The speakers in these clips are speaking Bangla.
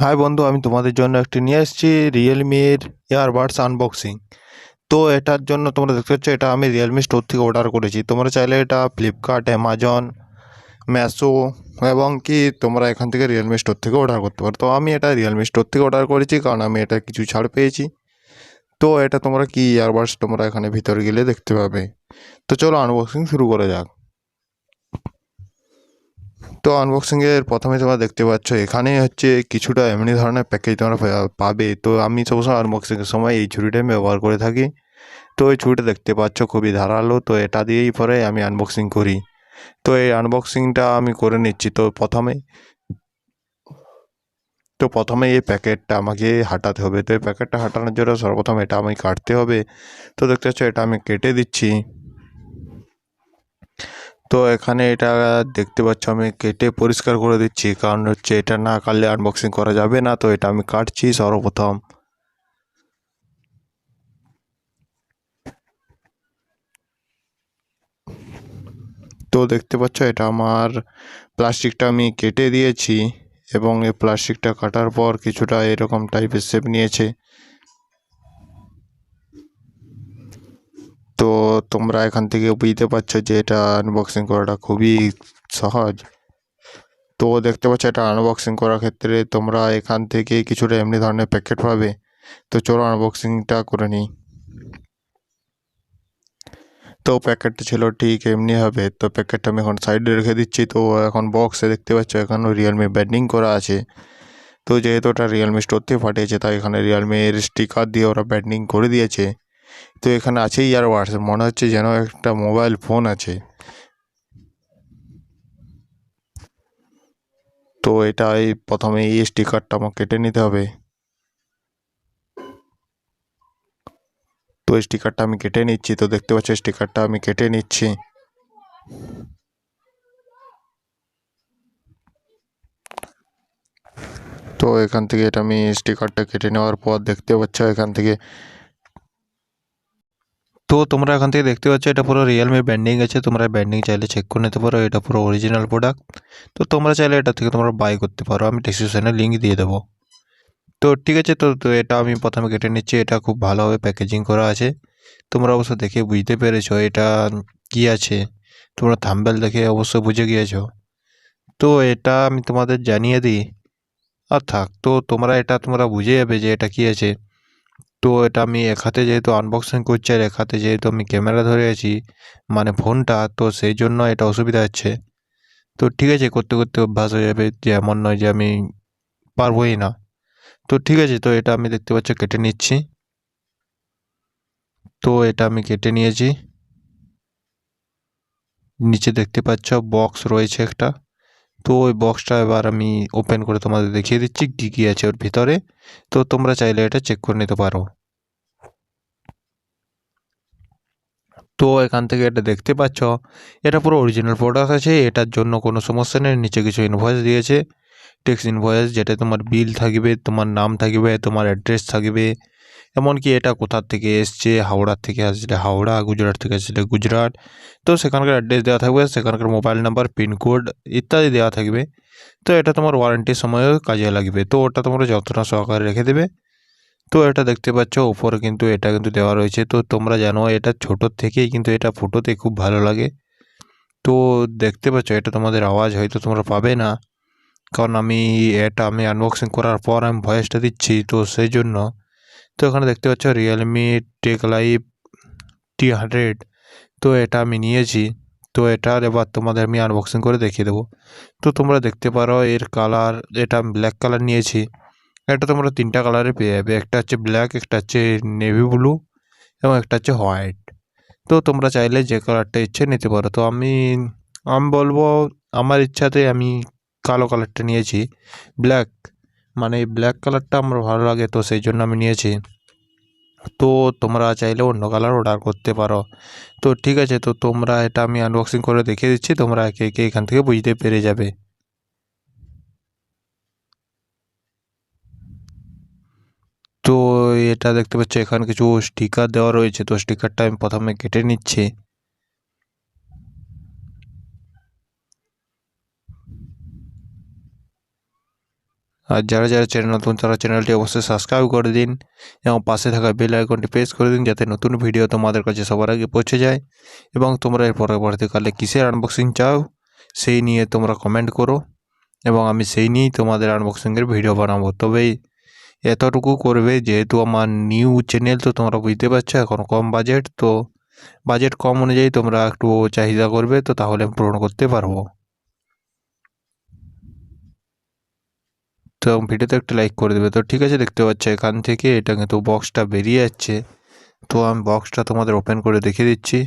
হাই বন্ধু, আমি তোমাদের জন্য একটি নিয়ে এসেছি রিয়েলমির ইয়ারবাডস আনবক্সিং। তো এটার জন্য তোমরা দেখতে পাচ্ছ, এটা আমি রিয়েলমি স্টোর থেকে অর্ডার করেছি। তোমরা চাইলে এটা ফ্লিপকার্ট, অ্যামাজন, ম্যাশো এবং কি তোমরা এখান থেকে রিয়েলমি স্টোর থেকে অর্ডার করতে পারো। তো আমি এটা রিয়েলমি স্টোর থেকে অর্ডার করেছি, কারণ আমি এটা কিছু ছাড় পেয়েছি। তো এটা তোমরা কি ইয়ারবাডস তোমরা এখানে ভিতরে গেলে দেখতে পাবে। তো চলো আনবক্সিং শুরু করা যাক। তো আনবক্সিংয়ের প্রথমে তোমরা দেখতে পাচ্ছ এখানে হচ্ছে কিছুটা এমনি ধরনের প্যাকেজ তোমরা পাবে। তো আমি সবসময় আনবক্সিংয়ের সময় এই ছুরিটা আমি ব্যবহার করে থাকি। তো এই ছুরিটা দেখতে পাচ্ছ খুবই ধারালো, তো এটা দিয়েই পরে আমি আনবক্সিং করি। তো এই আনবক্সিংটা আমি করে নিচ্ছি। তো প্রথমে এই প্যাকেটটা আমাকে হাঁটাতে হবে। তো এই প্যাকেটটা হাঁটানোর জন্য সর্বপ্রথম এটা আমি কাটতে হবে। তো দেখতে পাচ্ছ এটা আমি কেটে দিচ্ছি। তো এখানে এটা দেখতে পাচ্ছ আমি কেটে পরিষ্কার করে দিচ্ছি, কারণ হচ্ছে এটা না কাটলে আনবক্সিং করা যাবে না। তো এটা আমি কাটছি সর্বপ্রথম। তো দেখতে পাচ্ছ এটা আমার প্লাস্টিকটা আমি কেটে দিয়েছি, এবং এই প্লাস্টিকটা কাটার পর কিছুটা এরকম টাইপের শেপ নিয়েছে। তো তোমরা এখান থেকে বুঝতে পারছো যে এটা আনবক্সিং করাটা খুবই সহজ। তো দেখতে পাচ্ছ এটা আনবক্সিং করার ক্ষেত্রে তোমরা এখান থেকে কিছুটা এমনি ধরনের প্যাকেট পাবে। তো চলো আনবক্সিংটা করে নিই। তো প্যাকেটটা ছিল ঠিক এমনি হবে। তো প্যাকেটটা আমি এখন সাইডে রেখে দিচ্ছি। তো এখন বক্সে দেখতে পাচ্ছ এখানেও রিয়েলমি ব্র্যান্ডিং করা আছে। তো যেহেতু ওটা রিয়েলমি স্টোর থেকে পাঠিয়েছে, তাই এখানে রিয়েলমির স্টিকার দিয়ে ওরা ব্র্যান্ডিং করে দিয়েছে। তো এখানে আছে ইয়ারবাডস, মনে হচ্ছে যেন একটা মোবাইল ফোন আছে। তো এটাই প্রথমে এই স্টিকারটা আমাকে কেটে নিতে হবে। তো স্টিকারটা আমি কেটে নিচ্ছি। তো দেখতে পাচ্ছ স্টিকারটা আমি কেটে নিচ্ছি। তো এখান থেকে এটা আমি স্টিকারটা কেটে নেওয়ার পর দেখতে পাচ্ছ এখান থেকে, তো তোমরা এখান থেকে দেখতে পাচ্ছ এটা পুরো রিয়েলমি ব্র্যান্ডিং আছে। তোমরা ব্র্যান্ডিং চাইলে চেক করে নিতে পারো, এটা পুরো অরিজিনাল প্রোডাক্ট। তো তোমরা চাইলে এটা থেকে তোমরা বাই করতে পারো, আমি ডেসক্রিপশনে লিঙ্ক দিয়ে দেবো। তো ঠিক আছে, তো এটা আমি প্রথমে কেটে নিচ্ছি। এটা খুব ভালোভাবে প্যাকেজিং করা আছে। তোমরা অবশ্য দেখে বুঝতে পেরেছো এটা কি আছে। তোমরা থাম্বনেল দেখে অবশ্য বুঝে গিয়েছো। তো এটা আমি তোমাদের জানিয়ে দিই আর থাক। তো তোমরা বুঝে যাবে যে এটা কি আছে। তো এটা আমি এক হাতে যেহেতু আনবক্সিং করছি, আর এক হাতে যেহেতু আমি ক্যামেরা ধরে আছি, মানে ফোনটা, তো সেই জন্য এটা অসুবিধা হচ্ছে। তো ঠিক আছে, করতে করতে অভ্যাস হয়ে যাবে, যে এমন নয় যে আমি পারবোই না। তো ঠিক আছে, তো এটা আমি দেখতে পাচ্ছ কেটে নিচ্ছি। তো এটা আমি কেটে নিয়েছি। নিচে দেখতে পাচ্ছ বক্স রয়েছে একটা। তো ওই বক্সটা এবার আমি ওপেন করে তোমাদের দেখিয়ে দিচ্ছি কী কী আছে ওর ভিতরে। তো তোমরা চাইলে এটা চেক করে নিতে পারো। তো এখান থেকে এটা দেখতে পাচ্ছ এটা পুরো অরিজিনাল প্রোডাক্ট আছে, এটার জন্য কোনো সমস্যা নেই। নিচে কিছু ইনভয়েস দিয়েছে, টেক্সট ইনভয়েস, যেটা তোমার বিল থাকবে, তোমার নাম থাকবে, তোমার অ্যাড্রেস থাকবে, এমনকি এটা কোথা থেকে এসছে। হাওড়া থেকে আসলে হাওড়া, গুজরাট থেকে আসলে গুজরাট। তো সেখানকার অ্যাড্রেস দেওয়া থাকবে, সেখানকার মোবাইল নাম্বার, পিনকোড ইত্যাদি দেওয়া থাকবে। তো এটা তোমার ওয়ারেন্টির সময়ও কাজে লাগবে। তো ওটা তোমরা যত্ন সহকারে রেখে দেবে। তো এটা দেখতে পাচ্ছ উপরে কিন্তু এটা কিন্তু দেওয়া রয়েছে। তো তোমরা জানো এটা ছোটোর থেকেই কিন্তু এটা ফটোতে খুব ভালো লাগে। তো দেখতে পাচ্ছ এটা তোমাদের আওয়াজ হয়তো তোমরা পাবে না, কারণ আমি আনবক্সিং করার পর আমি ভয়েসটা দিচ্ছি, তো সেই জন্য। তো এখানে দেখতে পাচ্ছ রিয়েলমি টেক লাইভ T100। তো এটা আমি নিয়েছি। তো এটার এবার তোমাদের আমি আনবক্সিং করে দেখিয়ে দেবো। তো তোমরা দেখতে পারো এর কালার, এটা আমি ব্ল্যাক কালার নিয়েছি। এটা তোমরা তিনটা কালারে পেয়ে যাবে, একটা হচ্ছে ব্ল্যাক, একটা হচ্ছে নেভি ব্লু, এবং একটা হচ্ছে হোয়াইট। তো তোমরা চাইলে যে কালারটা ইচ্ছে নিতে পারো। তো আমি আমি বলবো আমার ইচ্ছাতে আমি কালো কালারটা নিয়েছি, ব্ল্যাক, মানে ব্ল্যাক কালারটা আমার ভালো লাগে, তো সেই জন্য আমি নিয়েছি। তো তোমরা চাইলে অন্য কালার অর্ডার করতে পারো। তো ঠিক আছে, তো তোমরা এটা আমি আনবক্সিং করে দেখিয়ে দিচ্ছি, তোমরা একে একে এখান থেকে বুঝতে পেরে যাবে। তো এটা দেখতে পাচ্ছ এখানে কিছু স্টিকার দেওয়া রয়েছে। তো স্টিকারটা আমি প্রথমে কেটে নিচ্ছি। আর যারা যারা চ্যানেল নতুন তারা চ্যানেলটি অবশ্যই সাবস্ক্রাইব করে দিন এবং পাশে থাকা বেল আইকনটি প্রেস করে দিন যাতে নতুন ভিডিও তোমাদের কাছে সবার আগে পৌঁছে যায়। এবং তোমরা এর পরবর্তীকালে কিসের আনবক্সিং চাও সেই নিয়ে তোমরা কমেন্ট করো এবং আমি সেই নিয়েই তোমাদের আনবক্সিংয়ের ভিডিও বানাবো। তবে এতটুকু করবে, যেহেতু আমার নিউ চ্যানেল তো তোমরা বুঝতে পারছো এখন কম বাজেট, তো বাজেট কম অনুযায়ী তোমরা একটু চাহিদা করবে, তো তাহলে আমি পূরণ করতে পারবো। তো ভিডিওতে একটা লাইক করে দেবে। তো ঠিক আছে, দেখতে পাচ্ছ এখান থেকে এটা কিন্তু বক্সটা বেরিয়ে যাচ্ছে। তো আমি বক্সটা তোমাদের ওপেন করে দেখিয়ে দিচ্ছি।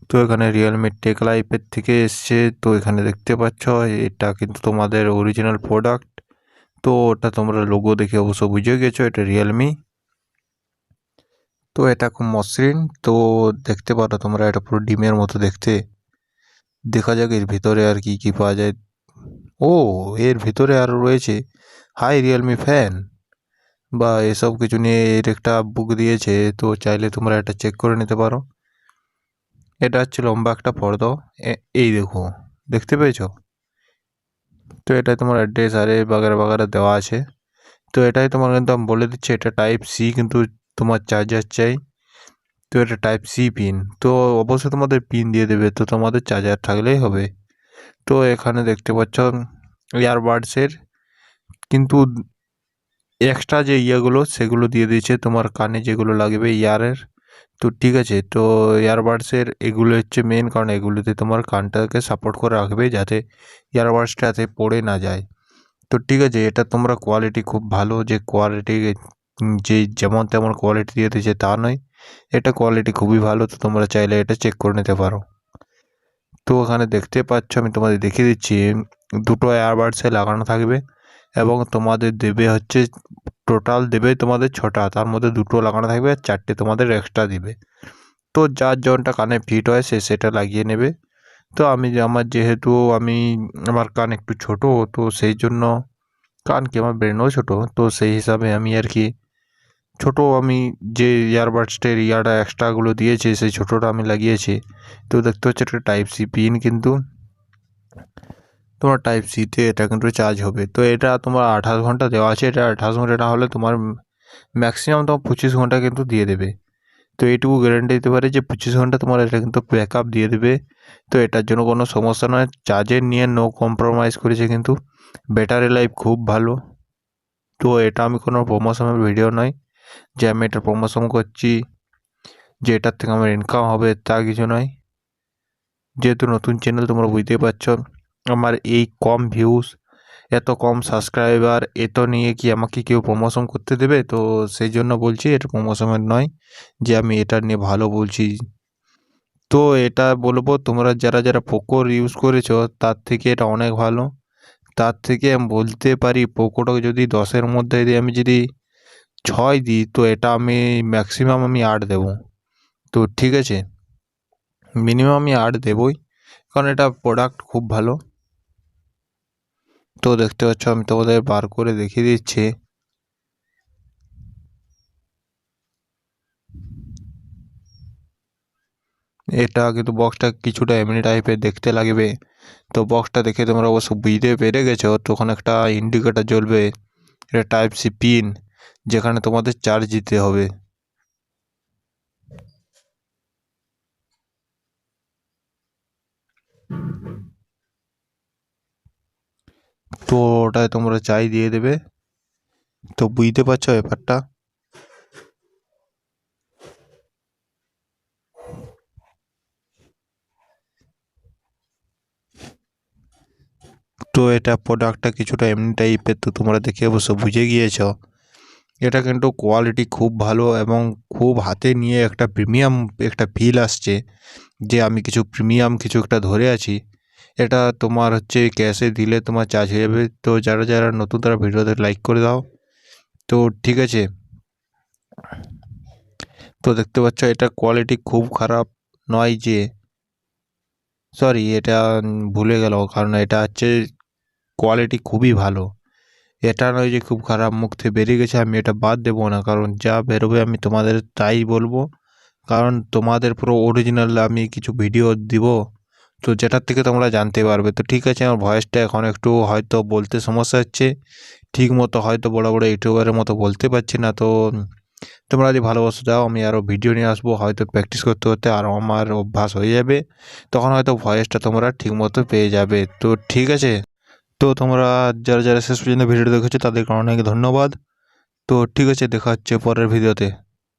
তো এখানে রিয়েলমি টেক লাইফের থেকে এসছে। তো এখানে দেখতে পাচ্ছ এটা কিন্তু তোমাদের অরিজিনাল প্রোডাক্ট। তো ওটা তোমরা লোগো দেখে অবশ্য বুঝে গেছো এটা রিয়েলমি। তো এটা খুব মসৃণ। তো দেখতে পারো তোমরা এটা পুরো ডিমের মতো দেখতে। দেখা যাক এর ভিতরে আর কি কি পাওয়া যায়। ও, এর ভিতরে আরও রয়েছে হাই রিয়েলমি ফ্যান বা এসব কিছু নিয়ে এর একটা বুক দিয়েছে। তো চাইলে তোমরা এটা চেক করে নিতে পারো। এটা হচ্ছে লম্বা একটা ফর্দ। এই দেখো, দেখতে পেয়েছো? তো এটাই তোমার অ্যাড্রেস আরে বাগারে বাগারে দেওয়া আছে। তো এটাই তোমার কিন্তু আমি বলে দিচ্ছি এটা টাইপ সি, কিন্তু তোমার চার্জার চাই। তো এটা টাইপ সি পিন, তো অবশ্যই তোমাদের পিন দিয়ে দেবে, তো তোমাদের চার্জার থাকলেই হবে। তো এখানে দেখতে পাচ্ছ ইয়ারবাডসের কিন্তু এক্সট্রা যে ইয়েগুলো সেগুলো দিয়ে দিয়েছে তোমার কানে যেগুলো লাগবে ইয়ারের। তো ঠিক আছে, তো ইয়ারবাডসের এগুলো হচ্ছে মেন, কারণ এগুলোতে তোমার কানটাকে সাপোর্ট করে রাখবে যাতে ইয়ারবাডসটাতে পড়ে না যায়। তো ঠিক আছে, এটা তোমরা কোয়ালিটি খুব ভালো, যে কোয়ালিটি যে যেমন তেমন কোয়ালিটি দিয়ে দিয়েছে তা নয়, এটা কোয়ালিটি খুবই ভালো। তো তোমরা চাইলে এটা চেক করে নিতে পারো। তো ওখানে দেখতে পাচ্ছ আমি তোমাদের দেখিয়ে দিচ্ছি দুটো এয়ারবাডসে লাগানো থাকবে এবং তোমাদের দেবে হচ্ছে টোটাল দেবে তোমাদের 6টা, তার মধ্যে দুটো লাগানো থাকবে আর 4টে তোমাদের এক্সট্রা দিবে। তো যার জনটা কানে ফিট হয় সে সেটা লাগিয়ে নেবে। তো আমার যেহেতু আমার কান একটু ছোট, তো সেই জন্য কান কি আমার ব্রেনও ছোট, তো সেই হিসাবে আমি আর কি আমি যে ইয়ারবাডসটার ইয়ারটা এক্সট্রাগুলো দিয়েছে সেই ছোটোটা আমি লাগিয়েছি। তো দেখতে হচ্ছে একটা টাইপ সি পিন, কিন্তু তোমার টাইপ সিতে এটা কিন্তু চার্জ হবে। তো এটা তোমার 28 ঘন্টা দেওয়া আছে, এটা 28 ঘন্টা না হলে তোমার ম্যাক্সিমাম তোমার 25 ঘন্টা কিন্তু দিয়ে দেবে। তো এইটুকু গ্যারেন্টি দিতে পারে যে 25 ঘন্টা তোমার এটা কিন্তু ব্যাক আপ দিয়ে দেবে। তো এটার জন্য কোনো সমস্যা নয়, চার্জের নিয়ে নো কম্প্রোমাইজ করেছে, কিন্তু ব্যাটারি লাইফ খুব ভালো। তো এটা আমি কোনো প্রমোশনের ভিডিও নয় যে আমি এটা প্রমোশন করছি, যে এটার থেকে আমার ইনকাম হবে তা কিছু নয়। যেহেতু নতুন চ্যানেল তোমরা বুঝতেই পারছো, আমার এই কম ভিউজ, এত কম সাবস্ক্রাইবার, এত নিয়ে কি আমাকে কেউ প্রমোশন করতে দেবে? তো সেই জন্য বলছি এটা প্রমোশনের নয় যে আমি এটা নিয়ে ভালো বলছি। তো এটা বলবো তোমরা যারা যারা পোকোর ইউজ করেছো তার থেকে এটা অনেক ভালো। তার থেকে আমি বলতে পারি পোকোটাকে যদি 10-এর মধ্যে আমি যদি 6 দিই, তো এটা আমি ম্যাক্সিমাম আমি 8 দেবো। তো ঠিক আছে, মিনিমাম আমি 8 দেবই, কারণ এটা প্রোডাক্ট খুব ভালো। তো দেখতে পাচ্ছ আমি তোমাদের বার করে দেখিয়ে দিচ্ছি। এটা কিন্তু বক্সটা কিছুটা এমনি টাইপের দেখতে লাগবে। তো বক্সটা দেখে তোমরা অবশ্য বুঝতে পেরে গেছো, তখন একটা ইন্ডিকেটার জ্বলবে, এটা টাইপ সি পিন, যেখানে তোমাদের চার্জ দিতে হবে। তো ওটায় তোমরা চাই দিয়ে দেবে। তো বুঝতে পারছো ব্যাপারটা। তো এটা প্রোডাক্টটা কিছুটা এমনি টাইপের, তো তোমরা দেখে অবশ্য বুঝে গিয়েছো। এটা কিন্তু কোয়ালিটি খুব ভালো এবং খুব হাতে নিয়ে একটা প্রিমিয়াম একটা ফিল আসছে, যে আমি কিছু প্রিমিয়াম কিছু একটা ধরে আছি। এটা তোমার হচ্ছে ক্যাশে দিলে তোমার চার্জ হয়ে যাবে। তো যারা যারা নতুন তারা ভিডিওতে লাইক করে দাও। তো ঠিক আছে, তো দেখতে পাচ্ছ এটা কোয়ালিটি খুব খারাপ নয়, যে সরি এটা ভুলে গেল, কারণ এটা হচ্ছে কোয়ালিটি খুবই ভালো। এটা নয় যে খুব খারাপ, মুখ থেকে বেরিয়ে গেছে আমি এটা বাদ দেবো না, কারণ যা বেরোবে আমি তোমাদের তাই বলবো, কারণ তোমাদের পুরো অরিজিনাল আমি কিছু ভিডিও দিব। তো যেটার থেকে তোমরা জানতে পারবে। তো ঠিক আছে, আমার ভয়েসটা এখন একটু হয়তো বলতে সমস্যা হচ্ছে, ঠিক মতো হয়তো বড় বড় ইউটিউবারের মতো বলতে পারছি না। তো তোমরা যদি ভালোবাসা দাও, আমি আরও ভিডিও নিয়ে আসবো, হয়তো প্র্যাকটিস করতে করতে আরও আমার অভ্যাস হয়ে যাবে, তখন হয়তো ভয়েসটা তোমরা ঠিক মতো পেয়ে যাবে। তো ঠিক আছে, তো তোমরা যারা যারা শেষ পর্যন্ত ভিডিওটা দেখেছো তাদেরকে অনেক ধন্যবাদ। তো ঠিক আছে, দেখা হচ্ছে পরের ভিডিওতে।